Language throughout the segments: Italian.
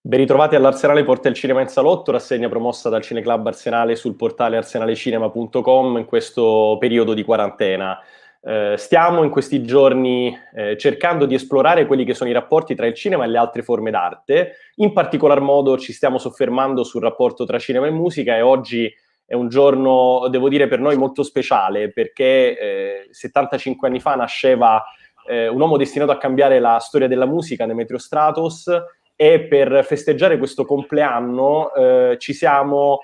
Ben ritrovati all'Arsenale Porta il Cinema in Salotto, rassegna promossa dal Cineclub Arsenale sul portale arsenalecinema.com in questo periodo di quarantena. Stiamo in questi giorni cercando di esplorare quelli che sono i rapporti tra il cinema e le altre forme d'arte. In particolar modo ci stiamo soffermando sul rapporto tra cinema e musica e oggi è un giorno, devo dire, per noi molto speciale perché 75 anni fa nasceva un uomo destinato a cambiare la storia della musica, Demetrio Stratos, e per festeggiare questo compleanno ci siamo,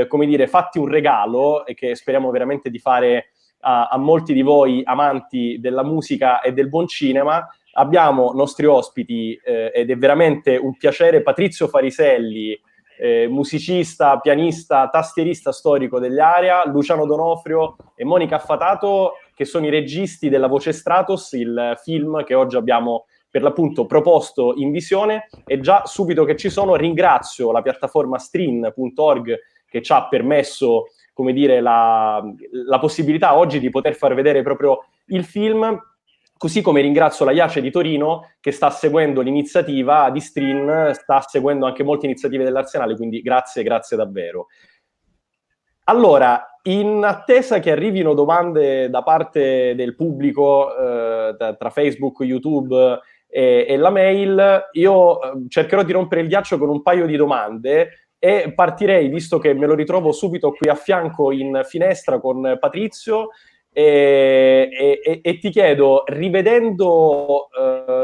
come dire, fatti un regalo e che speriamo veramente di fare a molti di voi amanti della musica e del buon cinema. Abbiamo nostri ospiti ed è veramente un piacere Patrizio Fariselli, musicista, pianista, tastierista storico dell'area, Luciano Donofrio e Monica Affatato, che sono i registi della Voce Stratos, il film che oggi abbiamo per l'appunto proposto in visione. E già subito che ci sono ringrazio la piattaforma stream.org che ci ha permesso, come dire, la possibilità oggi di poter far vedere proprio il film, così come ringrazio la IACE di Torino che sta seguendo l'iniziativa di Stream, sta seguendo anche molte iniziative dell'Arsenale, quindi grazie davvero. Allora, in attesa che arrivino domande da parte del pubblico tra Facebook, YouTube e la mail, io cercherò di rompere il ghiaccio con un paio di domande e partirei, visto che me lo ritrovo subito qui a fianco in finestra con Patrizio, e ti chiedo, rivedendo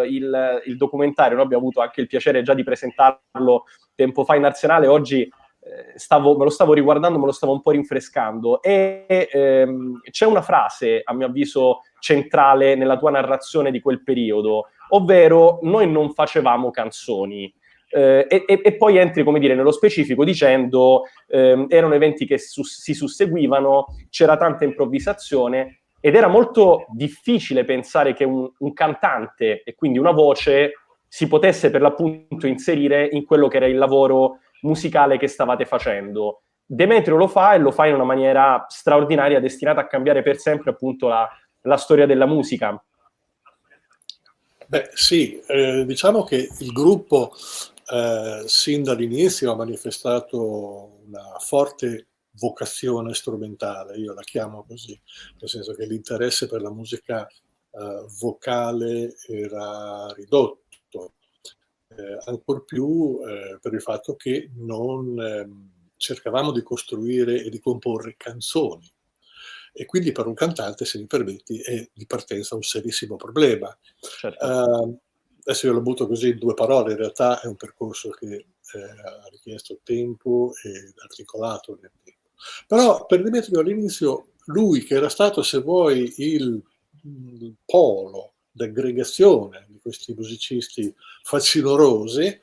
il documentario, noi abbiamo avuto anche il piacere già di presentarlo tempo fa in Arsenale, oggi me lo stavo riguardando, me lo stavo un po' rinfrescando e c'è una frase, a mio avviso, centrale nella tua narrazione di quel periodo, ovvero noi non facevamo canzoni. E poi entri, come dire, nello specifico dicendo erano eventi che si susseguivano, c'era tanta improvvisazione ed era molto difficile pensare che un cantante e quindi una voce si potesse per l'appunto inserire in quello che era il lavoro musicale che stavate facendo. Demetrio lo fa e lo fa in una maniera straordinaria, destinata a cambiare per sempre appunto la storia della musica. Beh sì, diciamo che il gruppo sin dall'inizio ha manifestato una forte vocazione strumentale, io la chiamo così, nel senso che l'interesse per la musica vocale era ridotto, ancor più per il fatto che non cercavamo di costruire e di comporre canzoni. E quindi per un cantante, se mi permetti, è di partenza un serissimo problema. Certo. Adesso io lo butto così in 2 parole, in realtà è un percorso che ha richiesto tempo ed articolato nel tempo. Però per Demetrio all'inizio, lui che era stato, se vuoi, il polo d'aggregazione di questi musicisti facinorosi,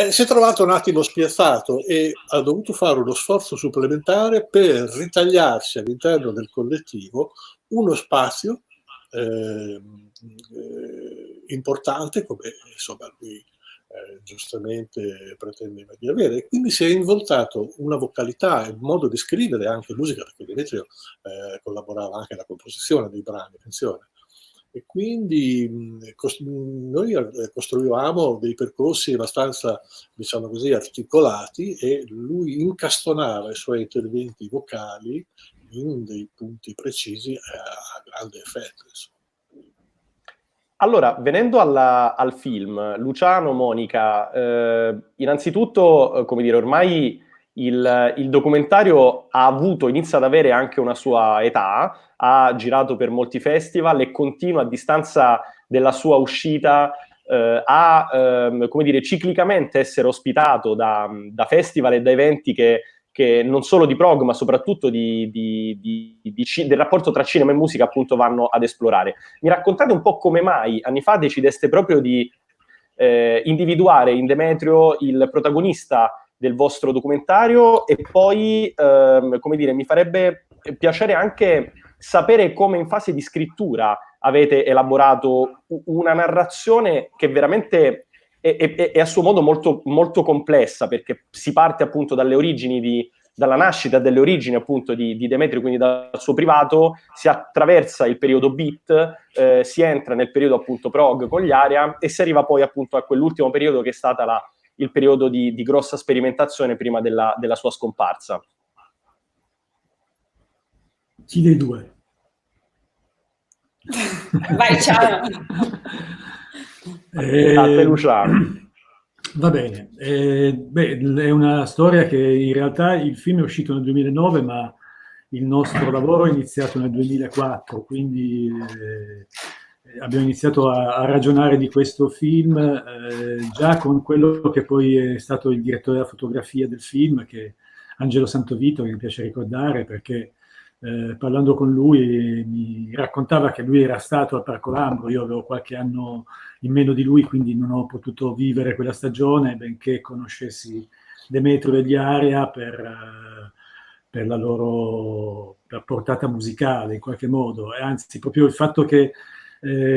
si è trovato un attimo spiazzato e ha dovuto fare uno sforzo supplementare per ritagliarsi all'interno del collettivo uno spazio importante, come insomma lui giustamente pretendeva di avere. E quindi si è involtato una vocalità e un modo di scrivere anche musica, perché Demetrio collaborava anche alla composizione dei brani, attenzione. E quindi noi costruivamo dei percorsi abbastanza, diciamo così, articolati e lui incastonava i suoi interventi vocali in dei punti precisi a grande effetto. Insomma. Allora, venendo al film, Luciano, Monica, innanzitutto, come dire, ormai il documentario inizia ad avere anche una sua età, ha girato per molti festival e continua a distanza della sua uscita come dire, ciclicamente essere ospitato da festival e da eventi che non solo di prog, ma soprattutto del rapporto tra cinema e musica appunto vanno ad esplorare. Mi raccontate un po' come mai anni fa decideste proprio di individuare in Demetrio il protagonista del vostro documentario e poi, come dire, mi farebbe piacere anche sapere come in fase di scrittura avete elaborato una narrazione che veramente è a suo modo molto, molto complessa, perché si parte appunto dalle origini dalla nascita delle origini appunto di Demetrio, quindi dal suo privato, si attraversa il periodo beat, si entra nel periodo appunto prog con gli Aria e si arriva poi appunto a quell'ultimo periodo che è stata il periodo di grossa sperimentazione prima della sua scomparsa. Chi dei due? Vai, ciao. A te, Luciano. Va bene, è una storia che in realtà il film è uscito nel 2009, ma il nostro lavoro è iniziato nel 2004, quindi abbiamo iniziato a ragionare di questo film già con quello che poi è stato il direttore della fotografia del film, che è Angelo Santovito, che mi piace ricordare perché parlando con lui mi raccontava che lui era stato al Parco Lambro, io avevo qualche anno in meno di lui, quindi non ho potuto vivere quella stagione, benché conoscessi Demetrio e gli Area per la loro portata musicale in qualche modo, e anzi proprio il fatto che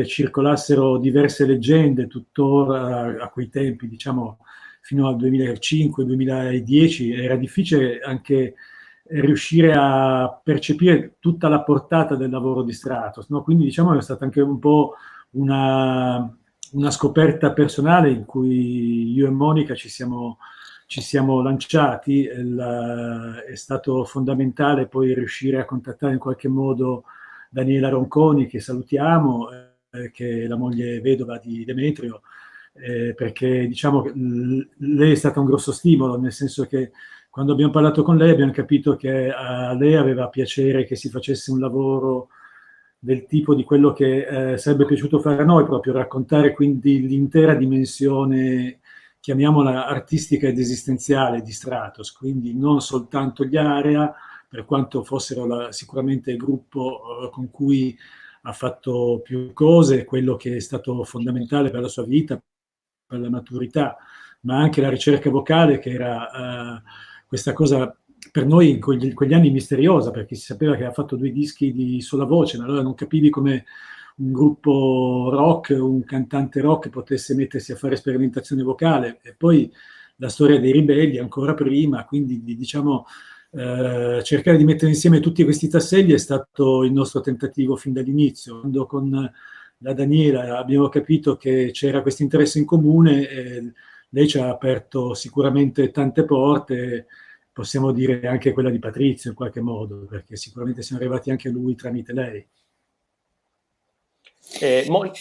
circolassero diverse leggende tuttora a quei tempi, diciamo fino al 2005-2010, era difficile anche riuscire a percepire tutta la portata del lavoro di Stratos, no? Quindi diciamo è stata anche un po' una scoperta personale in cui io e Monica ci siamo lanciati. È stato fondamentale poi riuscire a contattare in qualche modo Daniela Ronconi, che salutiamo, che è la moglie vedova di Demetrio, perché diciamo che lei è stata un grosso stimolo, nel senso che quando abbiamo parlato con lei abbiamo capito che a lei aveva piacere che si facesse un lavoro del tipo di quello che sarebbe piaciuto fare a noi, proprio raccontare quindi l'intera dimensione, chiamiamola artistica ed esistenziale di Stratos, quindi non soltanto gli Area, per quanto fossero sicuramente il gruppo con cui ha fatto più cose, quello che è stato fondamentale per la sua vita, per la maturità, ma anche la ricerca vocale, che era questa cosa per noi in quegli anni misteriosa, perché si sapeva che ha fatto 2 dischi di sola voce, ma allora non capivi come un gruppo rock, un cantante rock potesse mettersi a fare sperimentazione vocale. E poi la storia dei Ribelli ancora prima, quindi diciamo cercare di mettere insieme tutti questi tasselli è stato il nostro tentativo fin dall'inizio. Quando con la Daniela abbiamo capito che c'era questo interesse in comune, lei ci ha aperto sicuramente tante porte, possiamo dire anche quella di Patrizio in qualche modo, perché sicuramente siamo arrivati anche a lui tramite lei.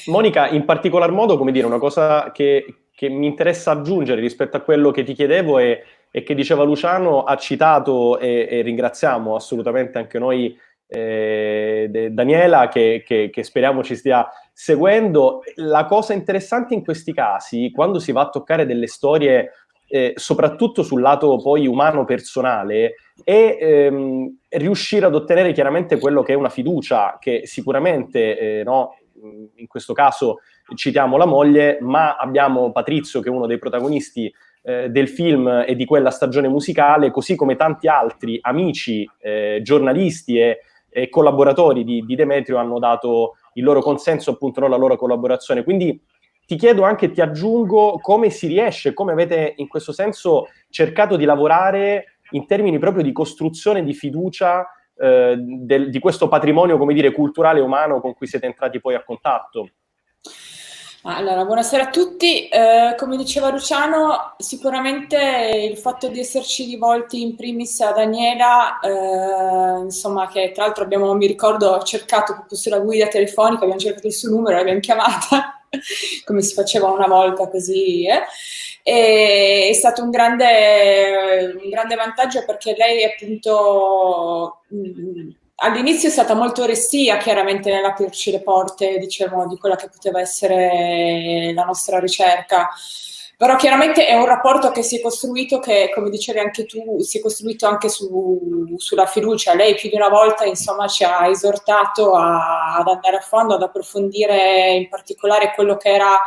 Monica, in particolar modo, come dire, una cosa che mi interessa aggiungere rispetto a quello che ti chiedevo e che diceva Luciano, ha citato e ringraziamo assolutamente anche noi Daniela che speriamo ci stia seguendo. La cosa interessante in questi casi, quando si va a toccare delle storie soprattutto sul lato poi umano personale, è riuscire ad ottenere chiaramente quello che è una fiducia che sicuramente no, in questo caso citiamo la moglie, ma abbiamo Patrizio che è uno dei protagonisti del film e di quella stagione musicale, così come tanti altri amici, giornalisti e collaboratori di Demetrio hanno dato il loro consenso, appunto, no, la loro collaborazione. Quindi ti chiedo anche, ti aggiungo, come si riesce, come avete in questo senso cercato di lavorare in termini proprio di costruzione di fiducia di questo patrimonio, come dire, culturale e umano con cui siete entrati poi a contatto. Allora, buonasera a tutti. Come diceva Luciano, sicuramente il fatto di esserci rivolti in primis a Daniela, insomma, che tra l'altro abbiamo, mi ricordo, cercato proprio sulla guida telefonica, abbiamo cercato il suo numero, l'abbiamo chiamata, come si faceva una volta così, E è stato un grande vantaggio perché lei appunto all'inizio è stata molto restia chiaramente nell'aprirci le porte, diciamo, di quella che poteva essere la nostra ricerca, però chiaramente è un rapporto che si è costruito, che come dicevi anche tu, si è costruito anche sulla fiducia. Lei più di una volta insomma ci ha esortato ad andare a fondo, ad approfondire in particolare quello che era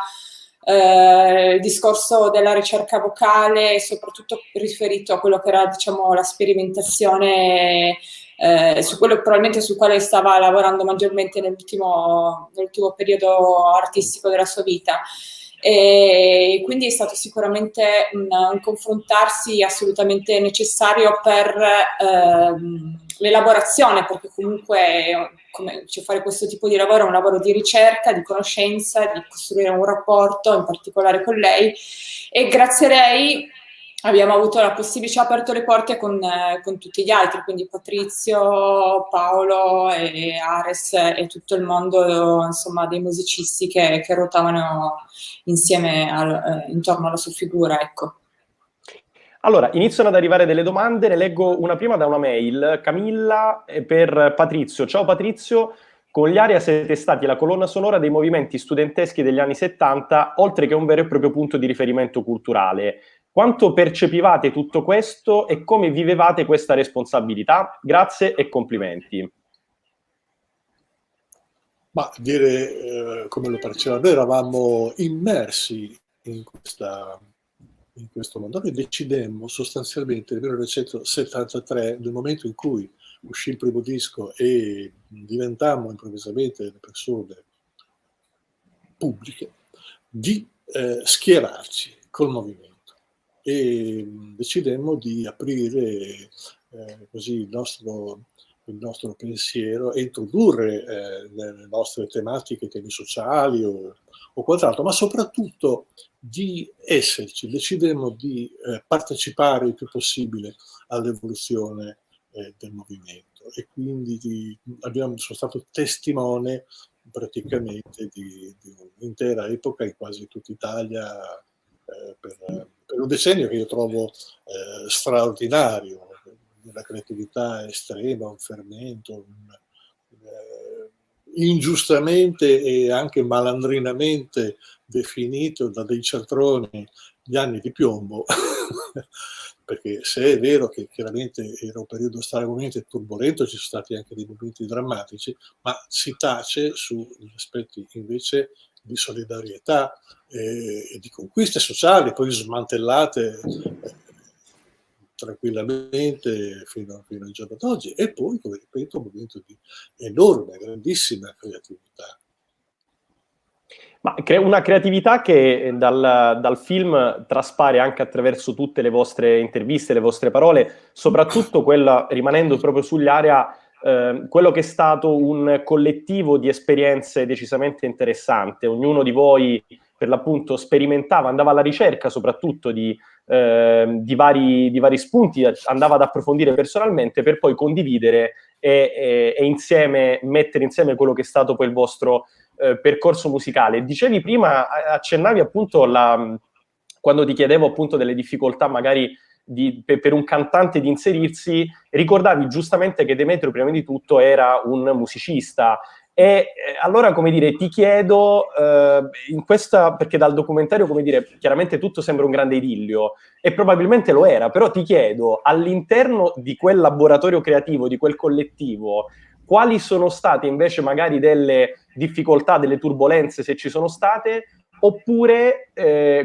il discorso della ricerca vocale, soprattutto riferito a quello che era, diciamo, la sperimentazione, su quello probabilmente sul quale stava lavorando maggiormente nell'ultimo periodo artistico della sua vita. e quindi è stato sicuramente un confrontarsi assolutamente necessario per l'elaborazione, perché comunque fare questo tipo di lavoro è un lavoro di ricerca, di conoscenza, di costruire un rapporto, in particolare con lei, e grazie a lei abbiamo avuto la possibilità, ci ha aperto le porte con tutti gli altri, quindi Patrizio, Paolo e Ares e tutto il mondo, insomma, dei musicisti che ruotavano insieme intorno alla sua figura, ecco. Allora, iniziano ad arrivare delle domande, ne leggo una prima da una mail. Camilla per Patrizio. Ciao Patrizio, con gli Aria siete stati la colonna sonora dei movimenti studenteschi degli anni 70, oltre che un vero e proprio punto di riferimento culturale. Quanto percepivate tutto questo e come vivevate questa responsabilità? Grazie e complimenti. Ma dire come lo percevamo, noi eravamo immersi in questo mondo. Noi decidemmo sostanzialmente nel 1973, nel momento in cui uscì il primo disco e diventammo improvvisamente delle persone pubbliche, di schierarci col movimento e decidemmo di aprire così il nostro pensiero e introdurre nelle nostre tematiche temi sociali o quant'altro, ma soprattutto di esserci. Decidemmo di partecipare il più possibile all'evoluzione del movimento e quindi sono stato testimone praticamente di un'intera epoca in quasi tutta Italia per un decennio che io trovo straordinario, una creatività estrema, un fermento, ingiustamente e anche malandrinamente definito da dei cialtroni gli anni di piombo, perché se è vero che chiaramente era un periodo estremamente turbolento, ci sono stati anche dei momenti drammatici, ma si tace sugli aspetti invece di solidarietà e di conquiste sociali, poi smantellate tranquillamente fino al giorno d'oggi, e poi, come ripeto, un momento di enorme, grandissima creatività. Ma una creatività che dal film traspare anche attraverso tutte le vostre interviste, le vostre parole, soprattutto quella, rimanendo proprio sugli Aria, quello che è stato un collettivo di esperienze decisamente interessante. Ognuno di voi, per l'appunto, sperimentava, andava alla ricerca soprattutto di vari spunti, andava ad approfondire personalmente per poi condividere e insieme mettere insieme quello che è stato poi il vostro percorso musicale. Dicevi prima, accennavi appunto quando ti chiedevo appunto delle difficoltà magari per un cantante di inserirsi, ricordavi giustamente che Demetrio prima di tutto era un musicista. E allora, come dire, ti chiedo, in questa, perché dal documentario, come dire, chiaramente tutto sembra un grande idillio, e probabilmente lo era, però ti chiedo, all'interno di quel laboratorio creativo, di quel collettivo, quali sono state invece magari delle difficoltà, delle turbolenze, se ci sono state, oppure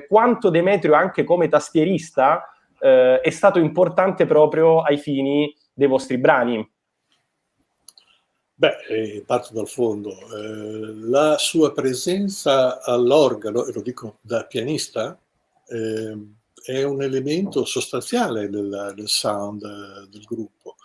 quanto Demetrio, anche come tastierista, è stato importante proprio ai fini dei vostri brani? Beh, parto dal fondo. La sua presenza all'organo, e lo dico da pianista, è un elemento sostanziale del sound del gruppo.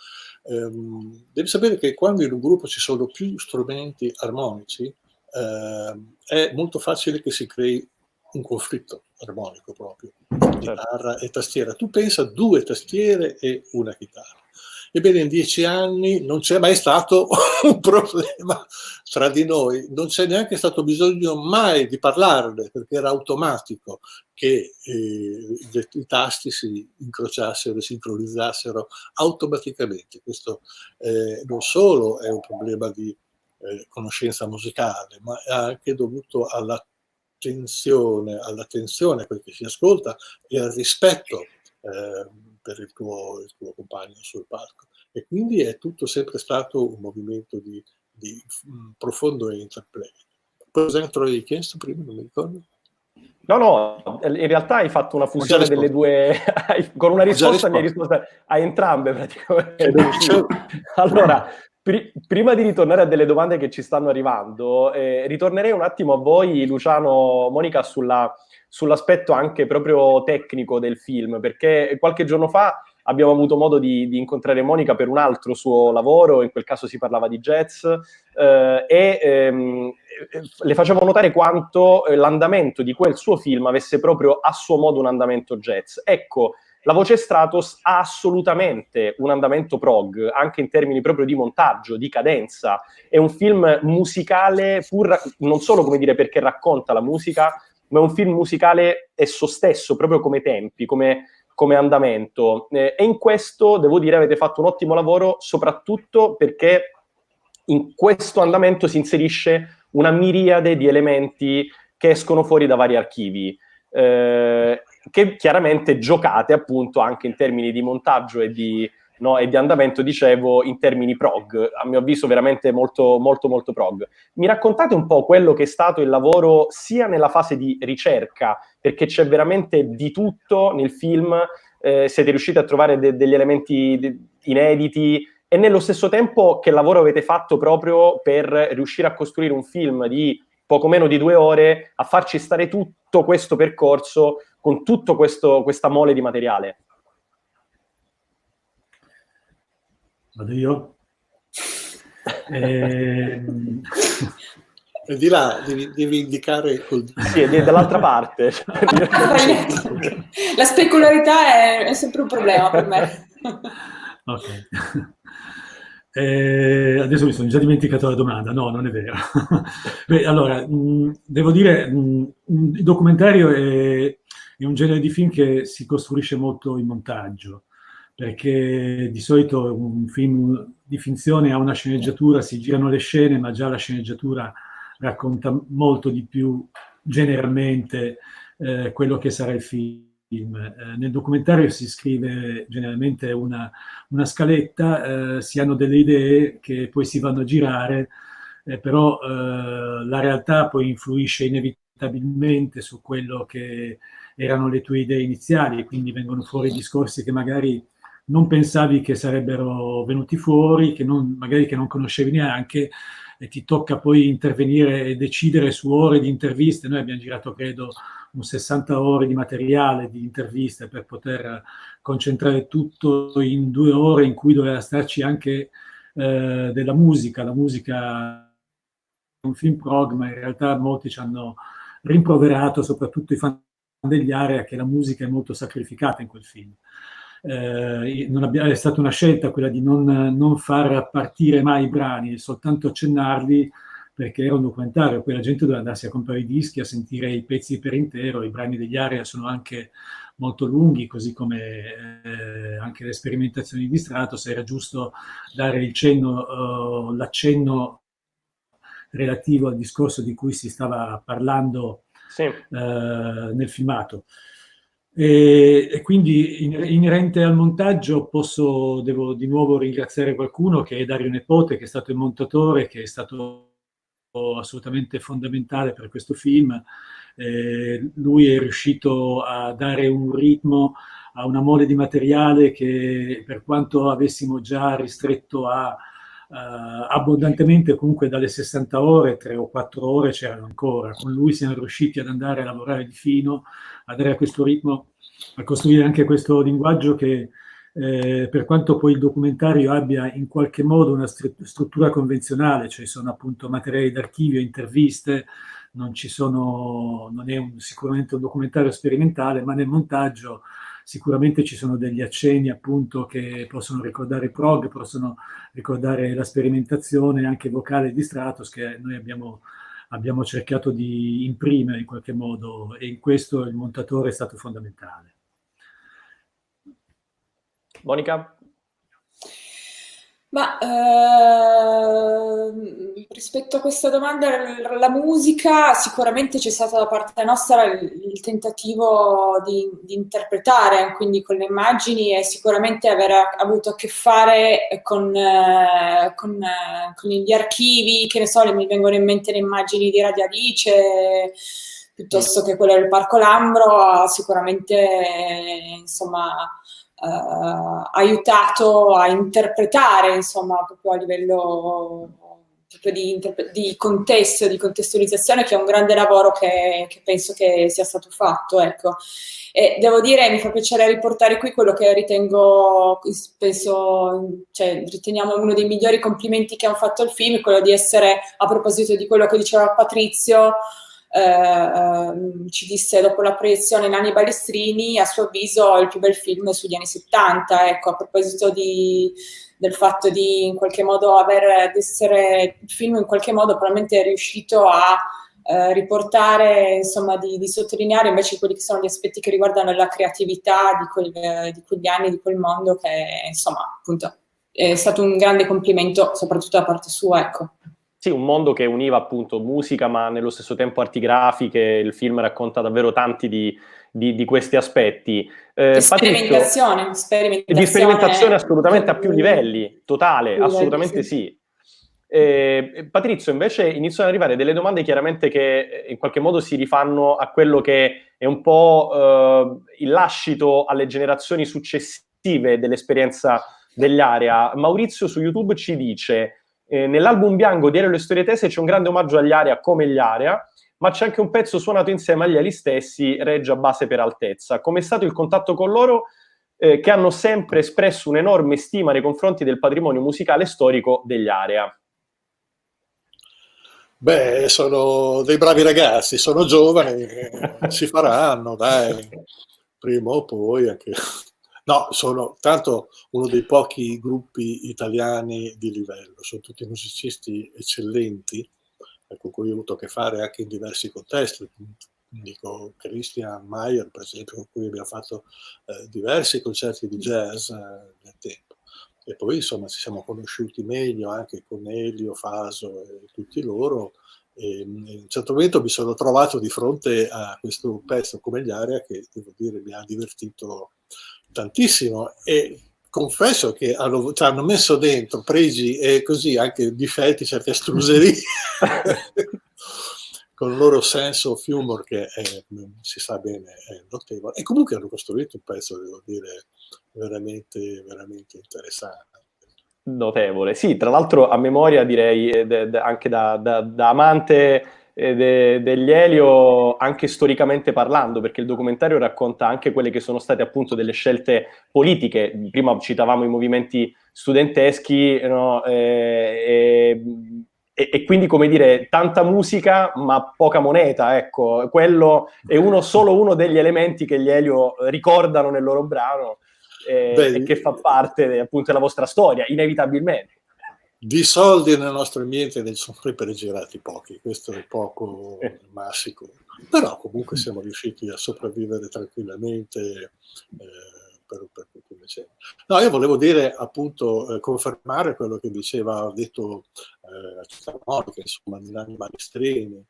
Devi sapere che quando in un gruppo ci sono più strumenti armonici, è molto facile che si crei un conflitto armonico proprio, chitarra e tastiera. Tu pensa 2 tastiere e una chitarra. Ebbene, in 10 anni non c'è mai stato un problema tra di noi, non c'è neanche stato bisogno mai di parlarne, perché era automatico che i tasti si incrociassero e sincronizzassero automaticamente. Questo non solo è un problema di conoscenza musicale, ma è anche dovuto all'attenzione a quel che si ascolta e al rispetto per il tuo compagno sul palco. E quindi è tutto sempre stato un movimento di profondo interplay. Cosa altro hai chiesto prima? Non mi ricordo. No, in realtà hai fatto una fusione delle due, con una risposta mi hai risposto a entrambe praticamente. Allora, Prima di ritornare a delle domande che ci stanno arrivando, ritornerei un attimo a voi, Luciano, Monica, sull'aspetto anche proprio tecnico del film, perché qualche giorno fa abbiamo avuto modo di incontrare Monica per un altro suo lavoro, in quel caso si parlava di jazz, le facevo notare quanto l'andamento di quel suo film avesse proprio a suo modo un andamento jazz. Ecco, La voce Stratos ha assolutamente un andamento prog, anche in termini proprio di montaggio, di cadenza. È un film musicale, non solo, come dire, perché racconta la musica, ma è un film musicale esso stesso, proprio come tempi, come andamento. E in questo, devo dire, avete fatto un ottimo lavoro, soprattutto perché in questo andamento si inserisce una miriade di elementi che escono fuori da vari archivi, che chiaramente giocate appunto anche in termini di montaggio e di andamento, dicevo, in termini prog, a mio avviso veramente molto, molto, molto prog. Mi raccontate un po' quello che è stato il lavoro sia nella fase di ricerca, perché c'è veramente di tutto nel film, siete riusciti a trovare degli elementi inediti, e nello stesso tempo che lavoro avete fatto proprio per riuscire a costruire un film di poco meno di 2 ore, a farci stare tutto questo percorso con tutto questa mole di materiale. Vado io? E di là devi indicare col dito. Sì, dall'altra parte. La specularità è sempre un problema per me. Ok. Adesso mi sono già dimenticato la domanda. No, non è vero. Beh, allora, devo dire, il documentario è un genere di film che si costruisce molto in montaggio, perché di solito un film di finzione ha una sceneggiatura, si girano le scene, ma già la sceneggiatura racconta molto di più generalmente quello che sarà il film. Nel documentario si scrive generalmente una scaletta, si hanno delle idee che poi si vanno a girare, però la realtà poi influisce inevitabilmente su quello che erano le tue idee iniziali, quindi vengono fuori discorsi che magari non pensavi che sarebbero venuti fuori, magari che non conoscevi neanche, e ti tocca poi intervenire e decidere su ore di interviste. Noi abbiamo girato, credo, un 60 ore di materiale, di interviste, per poter concentrare tutto in 2 ore in cui doveva starci anche della musica. La musica è un film prog, ma in realtà molti ci hanno rimproverato, soprattutto i fan degli Area, che la musica è molto sacrificata in quel film. È stata una scelta quella di non far partire mai i brani, soltanto accennarli, perché era un documentario, poi la gente doveva andarsi a comprare i dischi, a sentire i pezzi per intero. I brani degli Area sono anche molto lunghi, così come anche le sperimentazioni di Stratos. Era giusto dare l'accenno relativo al discorso di cui si stava parlando nel filmato. E quindi inerente al montaggio devo di nuovo ringraziare qualcuno, che è Dario Nepote, che è stato il montatore, che è stato assolutamente fondamentale per questo film. Lui è riuscito a dare un ritmo a una mole di materiale che, per quanto avessimo già ristretto abbondantemente, comunque dalle 60 ore, 3 o 4 ore c'erano ancora. Con lui siamo riusciti ad andare a lavorare di fino, a dare a questo ritmo, a costruire anche questo linguaggio che, per quanto poi il documentario abbia in qualche modo una struttura convenzionale, cioè sono appunto materiali d'archivio, interviste, non è sicuramente un documentario sperimentale, ma nel montaggio sicuramente ci sono degli accenni appunto che possono ricordare il prog, possono ricordare la sperimentazione anche vocale di Stratos, che noi abbiamo cercato di imprimere in qualche modo, e in questo il montatore è stato fondamentale. Monica? Ma rispetto a questa domanda, la musica, sicuramente c'è stato da parte nostra il tentativo di interpretare, quindi con le immagini, e sicuramente aver avuto a che fare con gli archivi, che ne so, mi vengono in mente le immagini di Radio Alice, piuttosto che quella del Parco Lambro. Sicuramente, insomma, aiutato a interpretare, insomma, proprio a livello proprio di contesto, di contestualizzazione, che è un grande lavoro che penso che sia stato fatto, ecco. E devo dire, mi fa piacere riportare qui quello che ritengo, penso, cioè, riteniamo uno dei migliori complimenti che hanno fatto al film, quello di essere, a proposito di quello che diceva Patrizio, ci disse dopo la proiezione Nanni Balestrini, a suo avviso il più bel film sugli anni 70, ecco, a proposito del fatto di in qualche modo essere il film in qualche modo probabilmente è riuscito a riportare, insomma, di sottolineare invece quelli che sono gli aspetti che riguardano la creatività di quegli anni, di quel mondo, che insomma, appunto, è stato un grande complimento, soprattutto da parte sua, ecco. Sì, un mondo che univa appunto musica, ma nello stesso tempo arti grafiche. Il film racconta davvero tanti di questi aspetti. Sperimentazione, Patrizio, di sperimentazione assolutamente a più livelli, totale, assolutamente sì. Patrizio, invece iniziano ad arrivare delle domande chiaramente che in qualche modo si rifanno a quello che è un po' il lascito alle generazioni successive dell'esperienza dell'area. Maurizio su YouTube ci dice: nell'album bianco Diario delle storie tese c'è un grande omaggio agli Area come gli Area, ma c'è anche un pezzo suonato insieme agli Ali stessi, Regia Base per Altezza. Com'è stato il contatto con loro, che hanno sempre espresso un'enorme stima nei confronti del patrimonio musicale storico degli Area? Beh, sono dei bravi ragazzi, sono giovani, si faranno, dai, prima o poi anche... No, sono tanto uno dei pochi gruppi italiani di livello, sono tutti musicisti eccellenti, con cui ho avuto a che fare anche in diversi contesti. Dico Christian Mayer, per esempio, con cui abbiamo fatto diversi concerti di jazz nel tempo. E poi insomma ci siamo conosciuti meglio anche con Elio, Faso e tutti loro. E in un certo momento mi sono trovato di fronte a questo pezzo come gli Area che, devo dire, mi ha divertito tantissimo, e confesso che hanno messo dentro pregi e così anche difetti, certe astruserie con il loro senso of humor che si sa bene è notevole, e comunque hanno costruito un pezzo, devo dire, veramente, veramente interessante. Notevole. Sì, tra l'altro a memoria direi anche da amante degli Elio, anche storicamente parlando, perché il documentario racconta anche quelle che sono state appunto delle scelte politiche. Prima citavamo i movimenti studenteschi, no? E quindi, come dire, tanta musica ma poca moneta, ecco. Quello è solo uno degli elementi che gli Elio ricordano nel loro brano. E che fa parte appunto della vostra storia, inevitabilmente. Di soldi nel nostro ambiente ne sono sempre girati pochi, questo è poco massico, però comunque siamo riusciti a sopravvivere tranquillamente per tutto il decennio. No, io volevo dire appunto, confermare quello che ha detto Monica, insomma, Nanni Balestrini.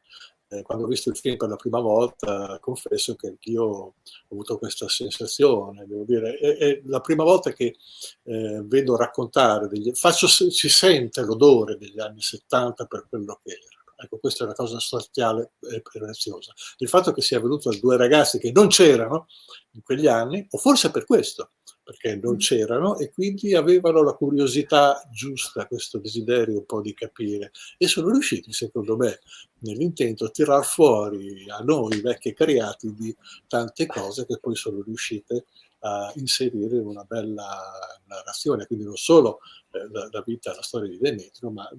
Quando ho visto il film per la prima volta, confesso che anch'io ho avuto questa sensazione, devo dire. È la prima volta che vedo raccontare, si sente l'odore degli anni 70 per quello che era. Ecco, questa è una cosa sostanziale e preziosa. Il fatto che sia venuto a due ragazzi che non c'erano in quegli anni, o forse per questo, perché non c'erano e quindi avevano la curiosità giusta, questo desiderio un po' di capire, e sono riusciti, secondo me, nell'intento a tirar fuori a noi vecchi creati di tante cose che poi sono riuscite a inserire in una bella narrazione, quindi non solo la vita, la storia di Demetrio, ma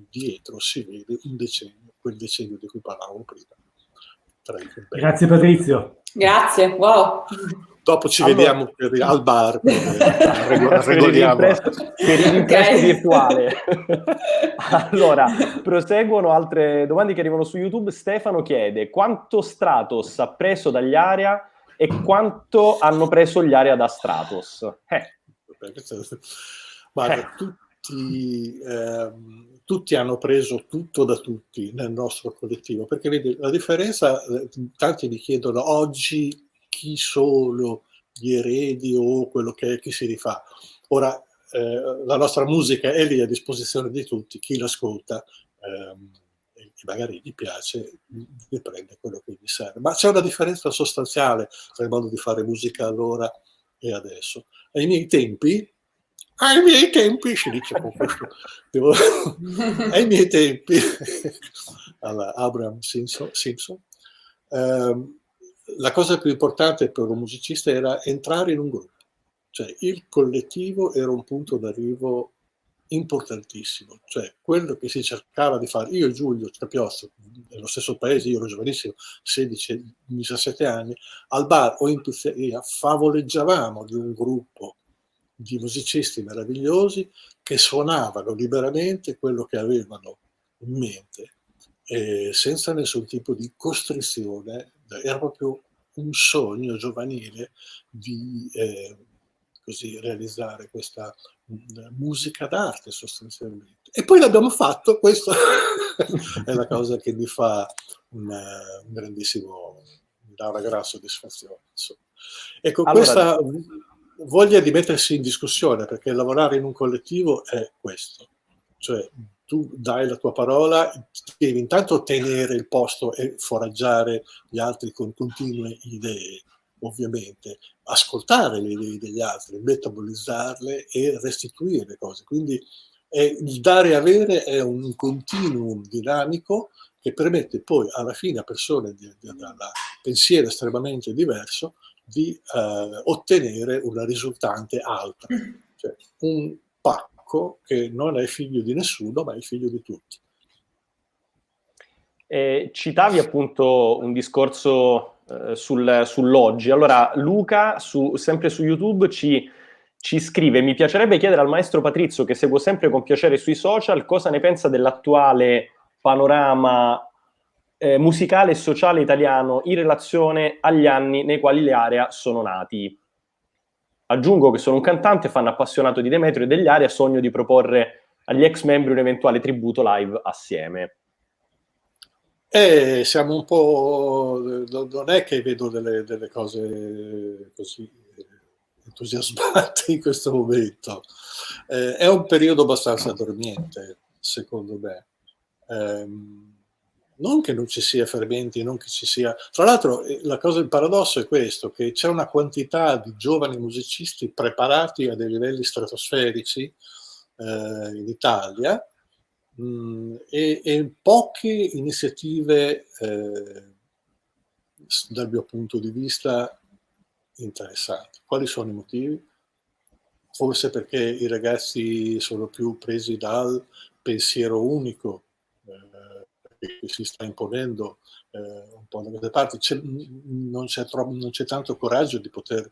dietro si vede un decennio, quel decennio di cui parlavamo prima. Grazie Patrizio. Grazie, wow. Dopo ci vediamo al bar per il rimpresto virtuale. Allora, proseguono altre domande che arrivano su YouTube. Stefano chiede: quanto Stratos ha preso dagli Area e quanto hanno preso gli Area da Stratos? Guarda, tutti hanno preso tutto da tutti nel nostro collettivo, perché vedi, la differenza, tanti mi chiedono oggi chi sono gli eredi o quello che è, chi si rifà. Ora, la nostra musica è lì a disposizione di tutti, chi l'ascolta e magari gli piace, ne prende quello che gli serve. Ma c'è una differenza sostanziale tra il modo di fare musica allora e adesso. Ai miei tempi, si dice con questo, ai miei tempi, alla Abraham Simpson, la cosa più importante per un musicista era entrare in un gruppo, cioè il collettivo era un punto d'arrivo importantissimo, cioè quello che si cercava di fare. Io e Giulio Capiozzo, nello stesso paese, io ero giovanissimo, 16-17 anni, al bar o in pizzeria favoleggiavamo di un gruppo di musicisti meravigliosi che suonavano liberamente quello che avevano in mente, senza nessun tipo di costrizione. Era proprio un sogno giovanile di così realizzare questa musica d'arte sostanzialmente. E poi l'abbiamo fatto, questa è la cosa che mi fa un grandissimo, mi dà una gran soddisfazione. Insomma. Ecco, allora, questa voglia di mettersi in discussione, perché lavorare in un collettivo è questo, cioè tu dai la tua parola, devi intanto tenere il posto e foraggiare gli altri con continue idee, ovviamente, ascoltare le idee degli altri, metabolizzarle e restituire le cose. Quindi il dare e avere è un continuum dinamico che permette poi alla fine a persone da pensiero estremamente diverso di ottenere una risultante alta, cioè un pacco che non è figlio di nessuno ma è figlio di tutti. Citavi appunto un discorso sull'oggi. Allora Luca, sempre su YouTube, ci scrive: mi piacerebbe chiedere al maestro Patrizio, che seguo sempre con piacere sui social, cosa ne pensa dell'attuale panorama musicale e sociale italiano in relazione agli anni nei quali le Area sono nati. Aggiungo che sono un cantante, fan appassionato di Demetrio e degli Area, sogno di proporre agli ex membri un eventuale tributo live assieme. Siamo un po'... non è che vedo delle cose così entusiasmanti in questo momento. È un periodo abbastanza dormiente, secondo me. Non che non ci sia fermenti, non che ci sia... Tra l'altro, il paradosso è questo, che c'è una quantità di giovani musicisti preparati a dei livelli stratosferici in Italia, e poche iniziative dal mio punto di vista interessanti. Quali sono i motivi? Forse perché i ragazzi sono più presi dal pensiero unico che si sta imponendo un po' da queste parti. Non c'è tanto coraggio di poter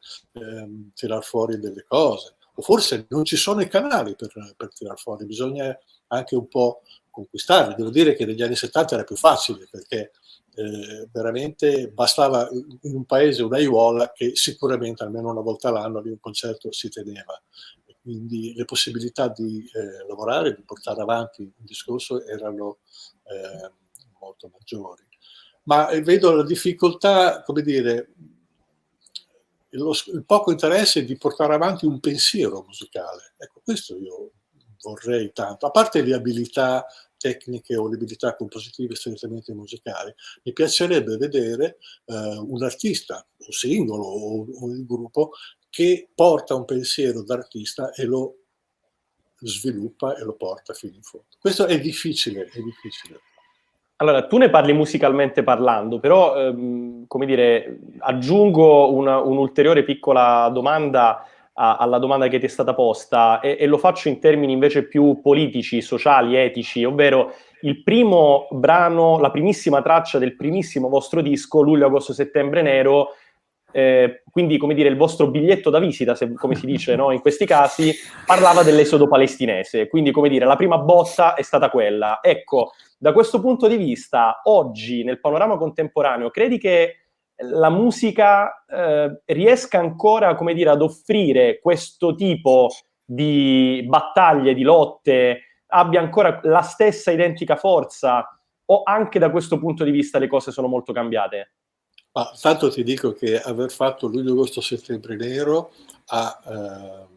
tirar fuori delle cose, o forse non ci sono i canali per tirar fuori, bisogna anche un po' conquistarli. Devo dire che negli anni 70 era più facile, perché veramente bastava in un paese un'aiuola che sicuramente almeno una volta all'anno di un concerto si teneva, e quindi le possibilità di lavorare, di portare avanti un discorso erano molto maggiori. Ma vedo la difficoltà, come dire, il poco interesse di portare avanti un pensiero musicale. Ecco, questo io vorrei tanto, a parte le abilità tecniche o le abilità compositive strettamente musicali, mi piacerebbe vedere un artista, o singolo o il gruppo, che porta un pensiero d'artista e lo sviluppa e lo porta fino in fondo. Questo è difficile. Allora, tu ne parli musicalmente parlando, però, come dire, aggiungo un'ulteriore piccola domanda alla domanda che ti è stata posta, e lo faccio in termini invece più politici, sociali, etici, ovvero il primo brano, la primissima traccia del primissimo vostro disco, Luglio, Agosto, Settembre Nero, quindi, come dire, il vostro biglietto da visita, come si dice, no, in questi casi, parlava dell'esodo palestinese, quindi, come dire, la prima botta è stata quella. Ecco, da questo punto di vista, oggi, nel panorama contemporaneo, credi che la musica riesca ancora, come dire, ad offrire questo tipo di battaglie, di lotte, abbia ancora la stessa identica forza, o anche da questo punto di vista le cose sono molto cambiate? Ma tanto ti dico che aver fatto Luglio, Agosto, Settembre Nero ha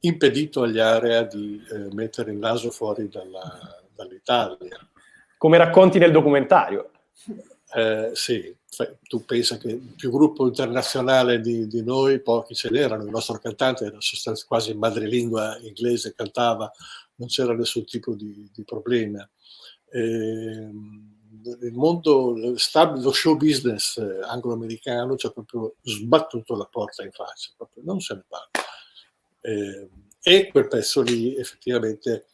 impedito agli Area di mettere il naso fuori dall'Italia. Come racconti nel documentario. Sì, tu pensa che il più gruppo internazionale di noi, pochi ce n'erano, il nostro cantante era quasi in madrelingua inglese, cantava, non c'era nessun tipo di problema. Il mondo, lo show business anglo-americano ci ha proprio sbattuto la porta in faccia, proprio non se ne parla. E quel pezzo lì effettivamente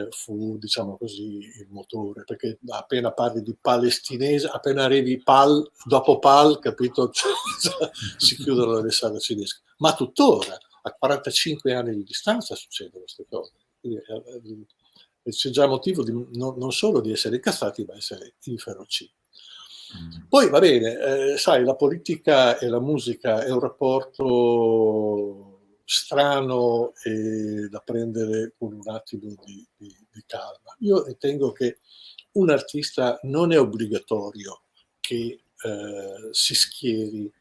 fu, diciamo così, il motore, perché appena parli di palestinese, appena arrivi dopo Pal, capito, si chiudono le sale cinesi. Ma tuttora, a 45 anni di distanza succedono queste cose. Quindi, c'è già motivo non solo di essere incastrati, ma essere inferociti. Poi va bene, sai, la politica e la musica è un rapporto strano e da prendere con un attimo di calma. Io ritengo che un artista non è obbligatorio che si schieri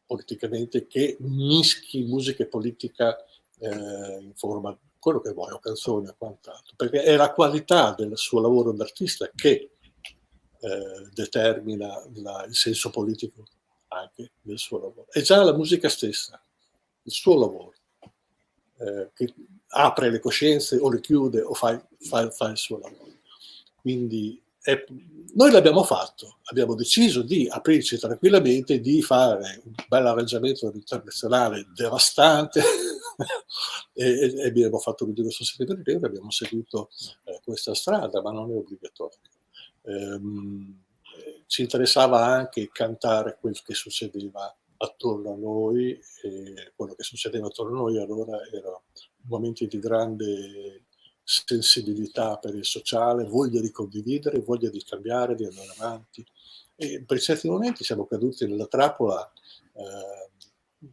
politicamente, che mischi musica e politica in forma quello che vuoi, o canzoni o quant'altro, perché è la qualità del suo lavoro d'artista che determina il senso politico anche del suo lavoro. È già la musica stessa, il suo lavoro, che apre le coscienze o le chiude o fa il suo lavoro. Quindi noi l'abbiamo fatto, abbiamo deciso di aprirci tranquillamente, di fare un bel arrangiamento internazionale devastante e abbiamo fatto il Giro Società per abbiamo seguito questa strada, ma non è obbligatorio. Ci interessava anche cantare quel che succedeva attorno a noi, e quello che succedeva attorno a noi allora erano momenti di grande sensibilità per il sociale, voglia di condividere, voglia di cambiare, di andare avanti, e per certi momenti siamo caduti nella trappola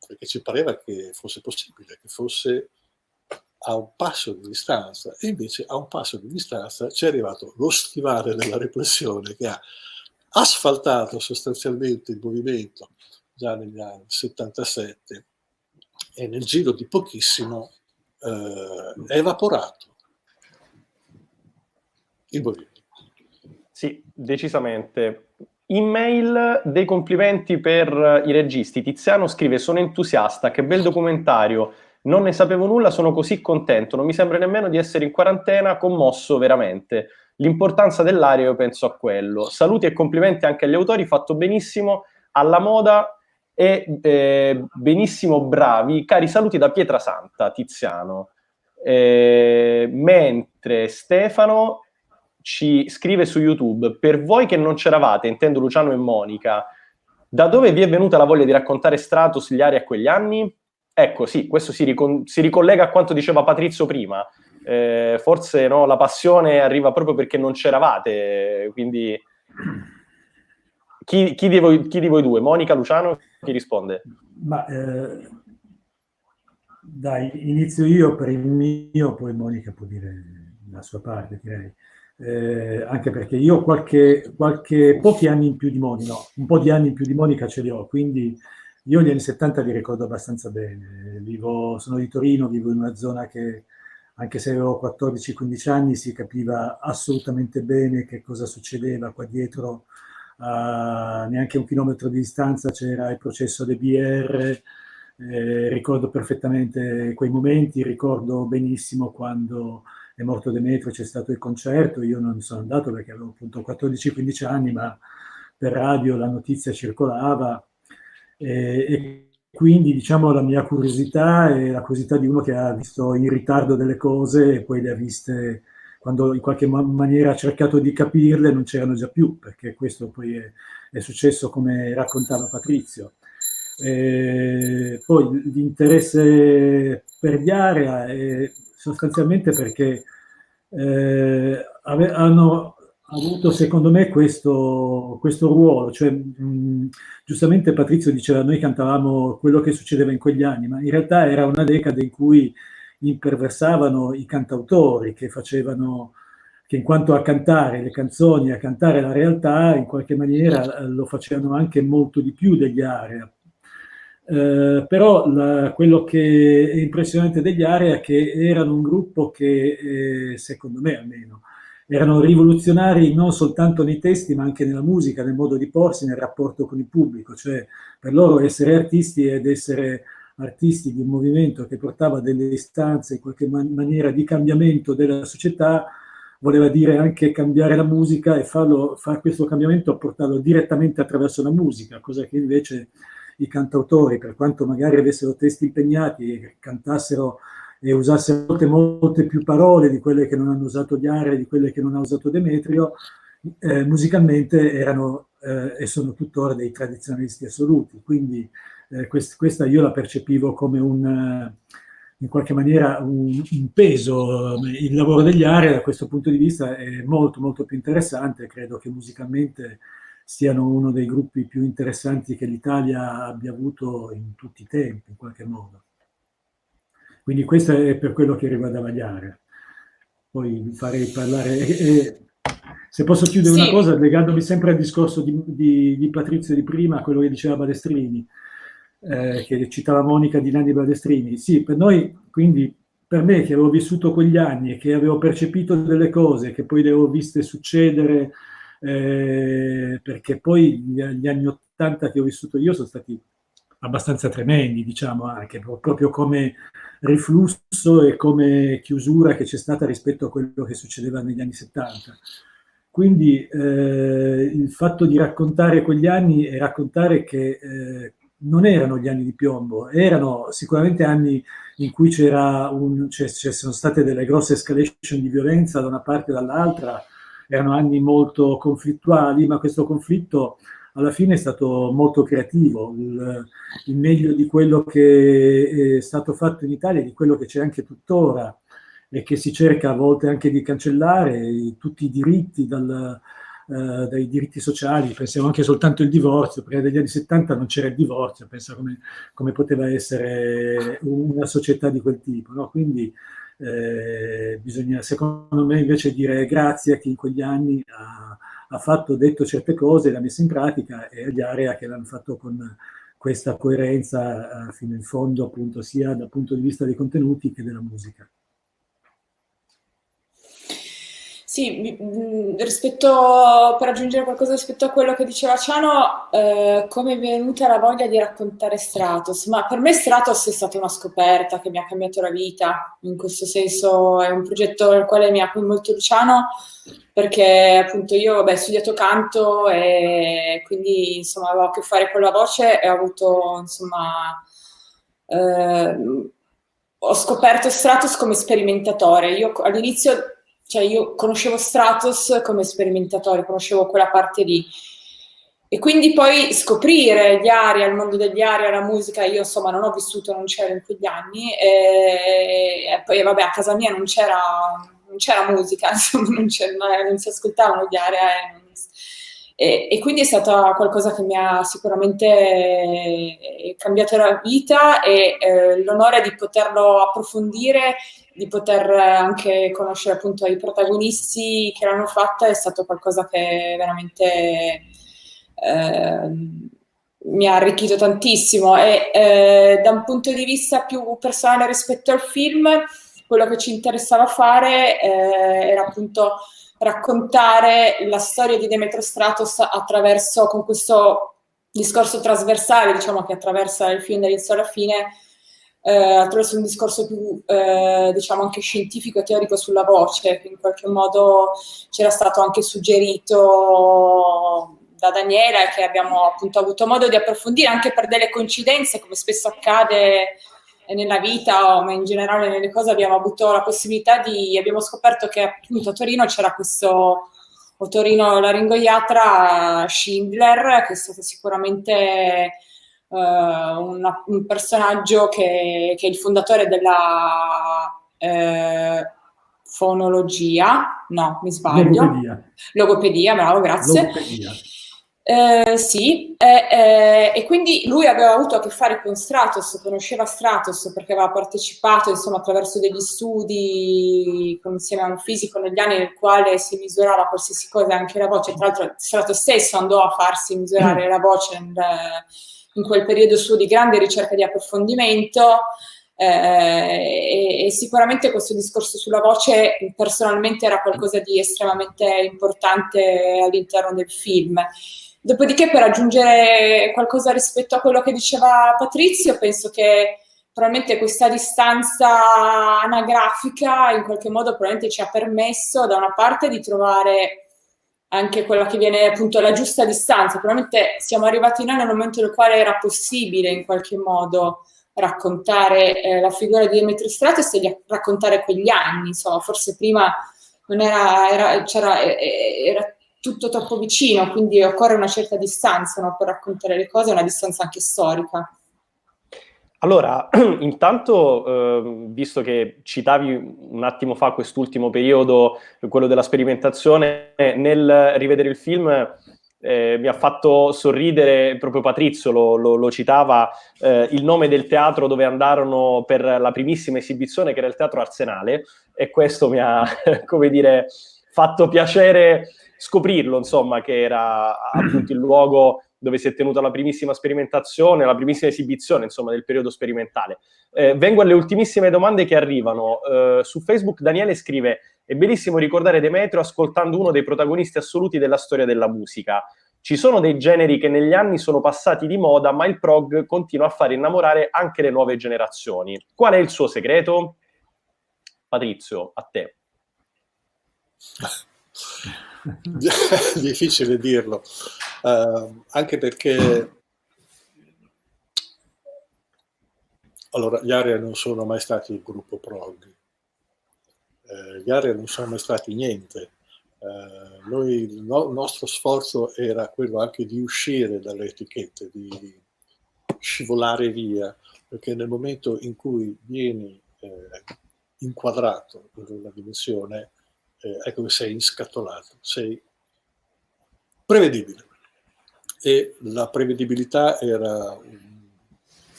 perché ci pareva che fosse possibile, che fosse a un passo di distanza, e invece a un passo di distanza ci è arrivato lo stivale della repressione che ha asfaltato sostanzialmente il movimento già negli anni 77 e nel giro di pochissimo è evaporato il movimento. Sì, decisamente. In mail dei complimenti per i registi. Tiziano scrive: sono entusiasta, che bel documentario, non ne sapevo nulla, sono così contento, non mi sembra nemmeno di essere in quarantena, commosso veramente. L'importanza dell'aria, io penso a quello. Saluti e complimenti anche agli autori, fatto benissimo, alla moda e benissimo, bravi. Cari saluti da Pietrasanta, Tiziano. Mentre Stefano ci scrive su YouTube: per voi che non c'eravate, intendo Luciano e Monica, da dove vi è venuta la voglia di raccontare Stratus, gli Ari a quegli anni? Ecco, sì, questo si ricollega a quanto diceva Patrizio prima. Forse no, la passione arriva proprio perché non c'eravate, quindi chi di voi due, Monica, Luciano, chi risponde? Ma dai, inizio io per il mio, poi Monica può dire la sua parte, direi. Anche perché io pochi anni in più di Monica, no, un po' di anni in più di Monica ce li ho, quindi io gli anni 70 li ricordo abbastanza bene. Sono di Torino, vivo in una zona che, anche se avevo 14-15 anni, si capiva assolutamente bene che cosa succedeva qua dietro. Neanche un chilometro di distanza c'era il processo dei BR. Ricordo perfettamente quei momenti, ricordo benissimo quando è morto Demetrio, c'è stato il concerto. Io non sono andato perché avevo appunto 14-15 anni, ma per radio la notizia circolava, e quindi diciamo la mia curiosità è la curiosità di uno che ha visto in ritardo delle cose e poi le ha viste quando in qualche maniera ha cercato di capirle, non c'erano già più, perché questo poi è successo come raccontava Patrizio. Poi l'interesse per gli Area è sostanzialmente perché hanno avuto secondo me questo ruolo, cioè giustamente Patrizio diceva noi cantavamo quello che succedeva in quegli anni, ma in realtà era una decade in cui imperversavano i cantautori che in quanto a cantare le canzoni, a cantare la realtà, in qualche maniera lo facevano anche molto di più degli Area. Però quello che è impressionante degli Area è che erano un gruppo che, secondo me almeno, erano rivoluzionari non soltanto nei testi, ma anche nella musica, nel modo di porsi, nel rapporto con il pubblico. Cioè, per loro essere artisti ed essere artisti di un movimento che portava delle istanze, in qualche maniera, di cambiamento della società, voleva dire anche cambiare la musica e fare questo cambiamento, portarlo direttamente attraverso la musica, cosa che invece i cantautori, per quanto magari avessero testi impegnati e cantassero e usassero molte più parole di quelle che non hanno usato Diare, di quelle che non ha usato Demetrio, musicalmente erano e sono tuttora dei tradizionalisti assoluti. Quindi questa io la percepivo come in qualche maniera un peso. Il lavoro degli Area da questo punto di vista è molto molto più interessante, credo che musicalmente siano uno dei gruppi più interessanti che l'Italia abbia avuto in tutti i tempi, in qualche modo. Quindi questo è per quello che riguardava gli Area. Poi farei parlare... se posso chiudere una cosa, legandomi sempre al discorso di Patrizio di prima, quello che diceva Balestrini, che citava Monica di Nanni Balestrini. Sì, per noi, quindi per me che avevo vissuto quegli anni e che avevo percepito delle cose, che poi le ho viste succedere, perché poi gli anni '80 che ho vissuto io sono stati abbastanza tremendi, diciamo, anche proprio come riflusso e come chiusura che c'è stata rispetto a quello che succedeva negli anni '70. Quindi il fatto di raccontare quegli anni e raccontare che non erano gli anni di piombo, erano sicuramente anni in cui ci sono state delle grosse escalation di violenza da una parte e dall'altra, erano anni molto conflittuali, ma questo conflitto alla fine è stato molto creativo, il meglio di quello che è stato fatto in Italia e di quello che c'è anche tuttora e che si cerca a volte anche di cancellare, tutti i diritti dai diritti sociali. Pensiamo anche soltanto al divorzio, perché negli anni '70 non c'era il divorzio, pensa come poteva essere una società di quel tipo, no? Quindi bisogna, secondo me, invece dire grazie a chi in quegli anni ha detto certe cose, le ha messe in pratica, e agli Area che l'hanno fatto con questa coerenza fino in fondo, appunto, sia dal punto di vista dei contenuti che della musica. Sì, per aggiungere qualcosa rispetto a quello che diceva Ciano, come è venuta la voglia di raccontare Stratos? Ma per me Stratos è stata una scoperta che mi ha cambiato la vita, in questo senso è un progetto nel quale mi ha coinvolto Luciano, perché appunto io ho studiato canto e quindi insomma avevo a che fare con la voce e ho avuto insomma... ho scoperto Stratos come sperimentatore. Io all'inizio... Cioè io conoscevo Stratos come sperimentatore, conoscevo quella parte lì. E quindi poi scoprire gli Area, il mondo degli Area, la musica, io insomma non ho vissuto, non c'ero in quegli anni, e poi vabbè a casa mia non c'era musica, insomma non si ascoltavano gli Area. E quindi è stata qualcosa che mi ha sicuramente cambiato la vita e l'onore di poterlo approfondire, di poter anche conoscere appunto i protagonisti che l'hanno fatta, è stato qualcosa che veramente mi ha arricchito tantissimo. E da un punto di vista più personale rispetto al film, quello che ci interessava fare era appunto raccontare la storia di Demetrio Stratos con questo discorso trasversale, diciamo, che attraversa il film dall'inizio alla fine, attraverso un discorso più, diciamo, anche scientifico e teorico sulla voce, che in qualche modo c'era stato anche suggerito da Daniela e che abbiamo appunto avuto modo di approfondire anche per delle coincidenze, come spesso accade nella vita o in generale nelle cose. Abbiamo avuto la possibilità abbiamo scoperto che appunto a Torino c'era questo otorinolaringoiatra Schindler, che è stato sicuramente un personaggio che è il fondatore della fonologia, no, mi sbaglio. Logopedia, bravo, grazie. Logopedia. Sì, e quindi lui aveva avuto a che fare con Stratos, conosceva Stratos perché aveva partecipato insomma attraverso degli studi insieme a un fisico negli anni nel quale si misurava qualsiasi cosa, anche la voce. Tra l'altro Stratos stesso andò a farsi misurare la voce in quel periodo suo di grande ricerca di approfondimento. e sicuramente questo discorso sulla voce personalmente era qualcosa di estremamente importante all'interno del film. Dopodiché, per aggiungere qualcosa rispetto a quello che diceva Patrizio, penso che probabilmente questa distanza anagrafica in qualche modo probabilmente ci ha permesso da una parte di trovare anche quella che viene appunto la giusta distanza. Probabilmente siamo arrivati noi nel momento nel quale era possibile in qualche modo raccontare la figura di Demetrio Stratos e raccontare quegli anni, insomma, forse prima non era tutto troppo vicino, quindi occorre una certa distanza, no, per raccontare le cose, una distanza anche storica. Allora, intanto, visto che citavi un attimo fa quest'ultimo periodo, quello della sperimentazione, nel rivedere il film mi ha fatto sorridere, proprio Patrizio lo citava, il nome del teatro dove andarono per la primissima esibizione, che era il Teatro Arsenale, e questo mi ha, come dire, fatto piacere scoprirlo, insomma, che era appunto il luogo dove si è tenuta la primissima sperimentazione, la primissima esibizione, insomma, del periodo sperimentale. Vengo alle ultimissime domande che arrivano. Su Facebook Daniele scrive: è bellissimo ricordare Demetrio ascoltando uno dei protagonisti assoluti della storia della musica. Ci sono dei generi che negli anni sono passati di moda, ma il prog continua a far innamorare anche le nuove generazioni. Qual è il suo segreto? Patrizio, a te. Difficile dirlo, anche perché allora gli ARIA non sono mai stati un gruppo prog, gli ARIA non sono mai stati niente. Il nostro sforzo era quello anche di uscire dalle etichette, di scivolare via, perché nel momento in cui vieni inquadrato in una dimensione, ecco che sei inscatolato, sei prevedibile. E la prevedibilità era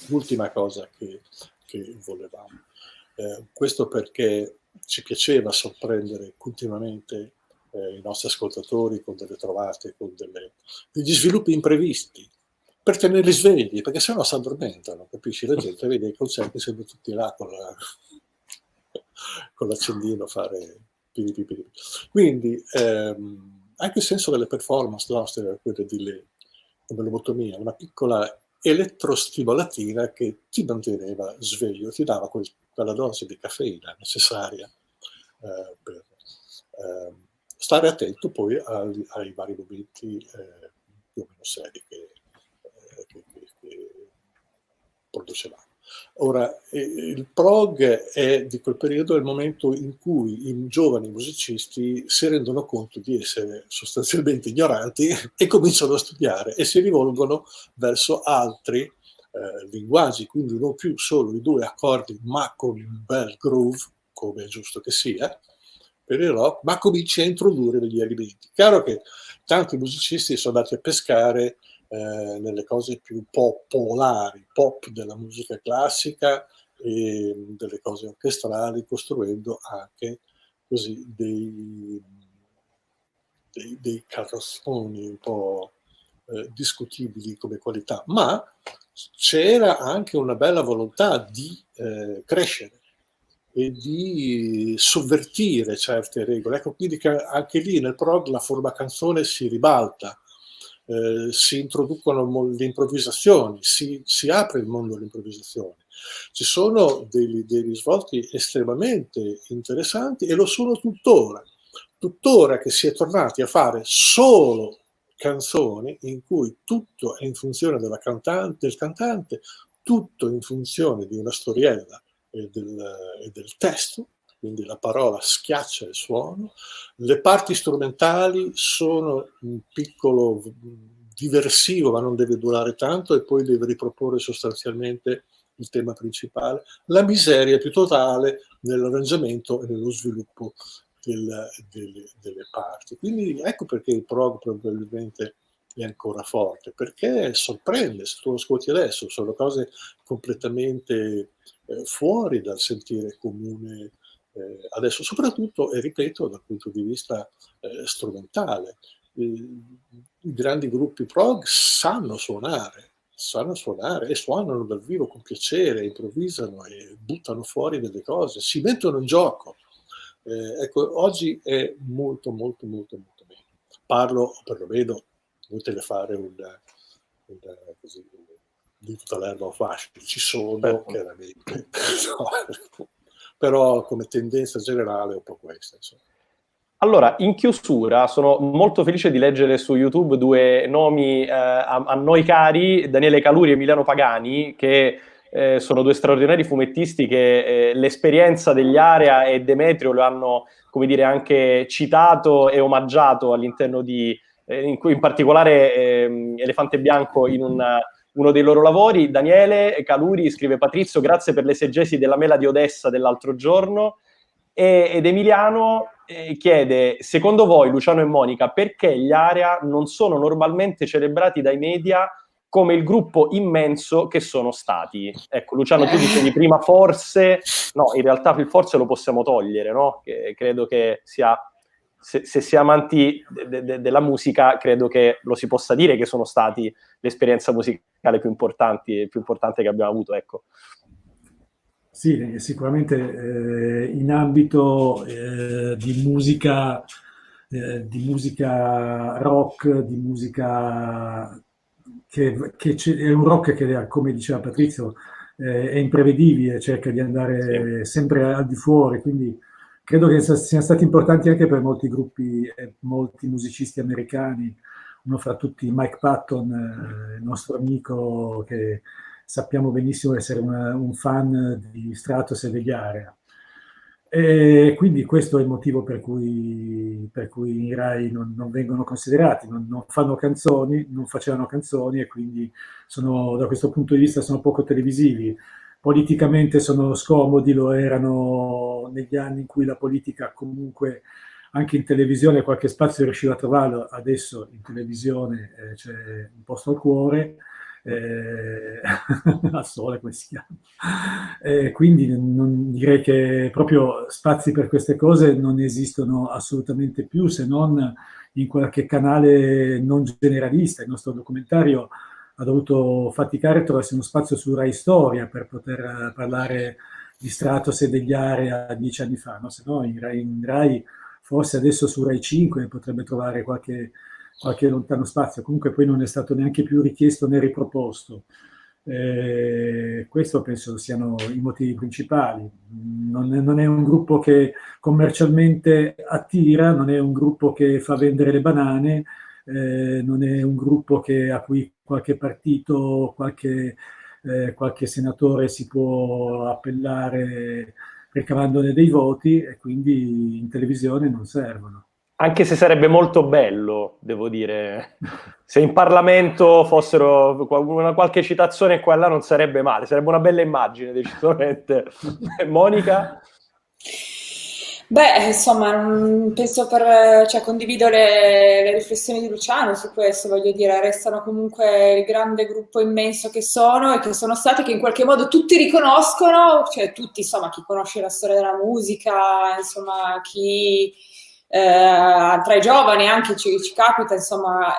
l'ultima cosa che volevamo. Questo perché ci piaceva sorprendere continuamente i nostri ascoltatori con delle trovate, con degli sviluppi imprevisti, per tenerli svegli, perché sennò si addormentano, capisci? La gente vede i concerti sempre tutti là con l'accendino fare piripi. Quindi anche il senso delle performance nostre era quello di come lobotomia, una piccola elettrostimolatina che ti manteneva sveglio, ti dava quella dose di caffeina necessaria per stare attento poi ai vari momenti più o meno seri che producevamo. Ora, il prog è di quel periodo il momento in cui i giovani musicisti si rendono conto di essere sostanzialmente ignoranti e cominciano a studiare e si rivolgono verso altri linguaggi, quindi non più solo i due accordi ma con un bel groove, come è giusto che sia, per il rock, ma comincia a introdurre degli elementi. Chiaro che tanti musicisti sono andati a pescare nelle cose più popolari, pop della musica classica e delle cose orchestrali, costruendo anche così dei carrozzoni un po' discutibili come qualità, ma c'era anche una bella volontà di crescere e di sovvertire certe regole. Ecco, quindi che anche lì nel prog la forma canzone si ribalta, si introducono le improvvisazioni, si apre il mondo all'improvvisazione. Ci sono degli risvolti estremamente interessanti e lo sono tuttora che si è tornati a fare solo canzoni in cui tutto è in funzione del cantante, tutto in funzione di una storiella e del testo, quindi la parola schiaccia il suono, le parti strumentali sono un piccolo diversivo ma non deve durare tanto e poi deve riproporre sostanzialmente il tema principale, la miseria più totale nell'arrangiamento e nello sviluppo delle parti. Quindi ecco perché il prog probabilmente è ancora forte, perché sorprende, se tu lo ascolti adesso, sono cose completamente fuori dal sentire comune adesso, soprattutto, e ripeto, dal punto di vista strumentale. I grandi gruppi prog sanno suonare, sanno suonare e suonano dal vivo con piacere, improvvisano e buttano fuori delle cose, si mettono in gioco. Ecco, oggi è molto, molto, molto, molto bene. Parlo, perlomeno, inutile fare così, di tutta l'erba fascia, ci sono chiaramente, no, però come tendenza generale è un po' questa, insomma. Allora, in chiusura sono molto felice di leggere su YouTube due nomi a noi cari, Daniele Caluri e Emiliano Pagani, che sono due straordinari fumettisti che l'esperienza degli Area e Demetrio lo hanno, come dire, anche citato e omaggiato all'interno di, in particolare Elefante Bianco in uno dei loro lavori. Daniele Caluri scrive: Patrizio, grazie per l'esegesi della mela di Odessa dell'altro giorno. Ed Emiliano chiede: secondo voi, Luciano e Monica, perché gli Area non sono normalmente celebrati dai media come il gruppo immenso che sono stati? Ecco, Luciano, tu dicevi prima forse, no, in realtà il forse lo possiamo togliere, no? Che credo che sia, se si è amanti della musica, credo che lo si possa dire che sono stati l'esperienza musicale più importante che abbiamo avuto, ecco. Sì, sicuramente in ambito di musica rock, di musica che è un rock che, come diceva Patrizio, è imprevedibile, cerca di andare sempre al di fuori, quindi credo che siano stati importanti anche per molti gruppi e molti musicisti americani, uno fra tutti Mike Patton, il nostro amico che sappiamo benissimo essere un fan di Stratos e degli Area. E quindi questo è il motivo per cui i Rai non vengono considerati, non fanno canzoni, non facevano canzoni e quindi da questo punto di vista sono poco televisivi. Politicamente sono scomodi, lo erano negli anni in cui la politica comunque anche in televisione qualche spazio riusciva a trovarlo, adesso in televisione c'è un posto al cuore. Al sole, come si chiama, quindi direi che proprio spazi per queste cose non esistono assolutamente più, se non in qualche canale non generalista. Il nostro documentario ha dovuto faticare a trovarsi uno spazio su Rai Storia per poter parlare di Stratos e degli Area 10 anni fa, no? Se no in Rai forse adesso su Rai 5 potrebbe trovare qualche lontano spazio, comunque poi non è stato neanche più richiesto né riproposto. Questo penso siano i motivi principali. Non è un gruppo che commercialmente attira, non è un gruppo che fa vendere le banane, non è un gruppo a cui qualche partito, qualche senatore si può appellare ricavandone dei voti, e quindi in televisione non servono. Anche se sarebbe molto bello, devo dire, se in Parlamento fossero qualche citazione qua e là non sarebbe male, sarebbe una bella immagine, decisamente. Monica? Beh, insomma, penso condivido le riflessioni di Luciano su questo, voglio dire, restano comunque il grande gruppo immenso che sono e che sono stati, che in qualche modo tutti riconoscono, cioè tutti, insomma, chi conosce la storia della musica, insomma, chi tra i giovani anche ci capita, insomma,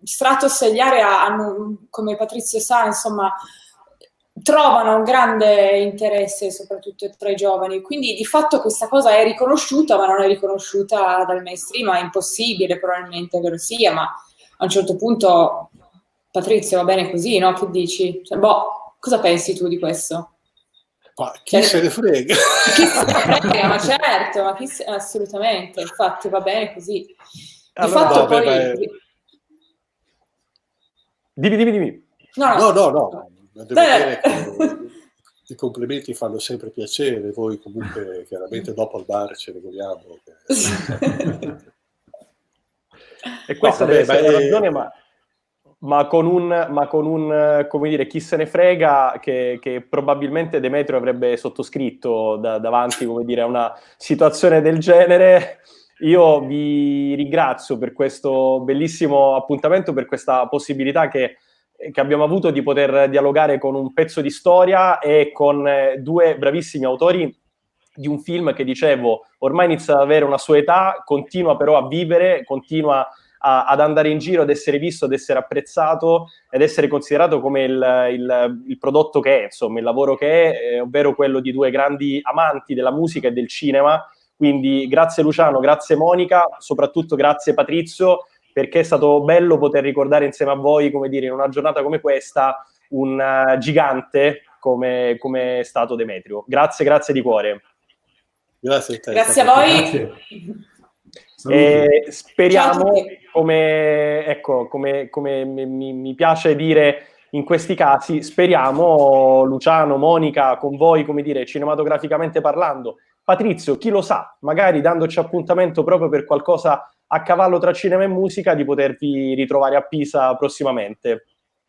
Stratos e gli Area hanno, come Patrizio sa, insomma, trovano un grande interesse soprattutto tra i giovani, quindi di fatto questa cosa è riconosciuta, ma non è riconosciuta dal mainstream, è impossibile probabilmente che lo sia, ma a un certo punto, Patrizio, va bene così, no? Che dici? Cioè, cosa pensi tu di questo? Ma chi se ne frega? Chi se ne frega, ma certo, assolutamente, infatti va bene così. Di allora, fatto vabbè, poi... Dimmi. No. Devo dire che i complimenti fanno sempre piacere, voi comunque chiaramente dopo al bar ce ne vogliamo. E questa deve essere la ragione, ma con un come dire, chi se ne frega che probabilmente Demetrio avrebbe sottoscritto davanti, come dire, a una situazione del genere. Io vi ringrazio per questo bellissimo appuntamento, per questa possibilità che abbiamo avuto di poter dialogare con un pezzo di storia e con due bravissimi autori di un film che, dicevo, ormai inizia ad avere una sua età, continua però a vivere, continua ad andare in giro, ad essere visto, ad essere apprezzato ed essere considerato come il prodotto che è, insomma, il lavoro che è, ovvero quello di due grandi amanti della musica e del cinema. Quindi grazie Luciano, grazie Monica, soprattutto grazie Patrizio, perché è stato bello poter ricordare insieme a voi, come dire, in una giornata come questa, un gigante come è stato Demetrio. Grazie di cuore. Grazie a te. Grazie a voi. Grazie. Speriamo, come mi piace dire in questi casi, speriamo, Luciano, Monica, con voi, come dire, cinematograficamente parlando, Patrizio, chi lo sa, magari dandoci appuntamento proprio per qualcosa a cavallo tra cinema e musica, di potervi ritrovare a Pisa prossimamente.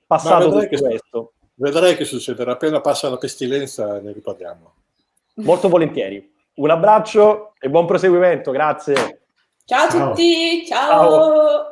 Passato tutto questo. Vedrai che succederà, appena passa la pestilenza ne riparliamo. Molto volentieri. Un abbraccio e buon proseguimento, grazie. Ciao a tutti, ciao.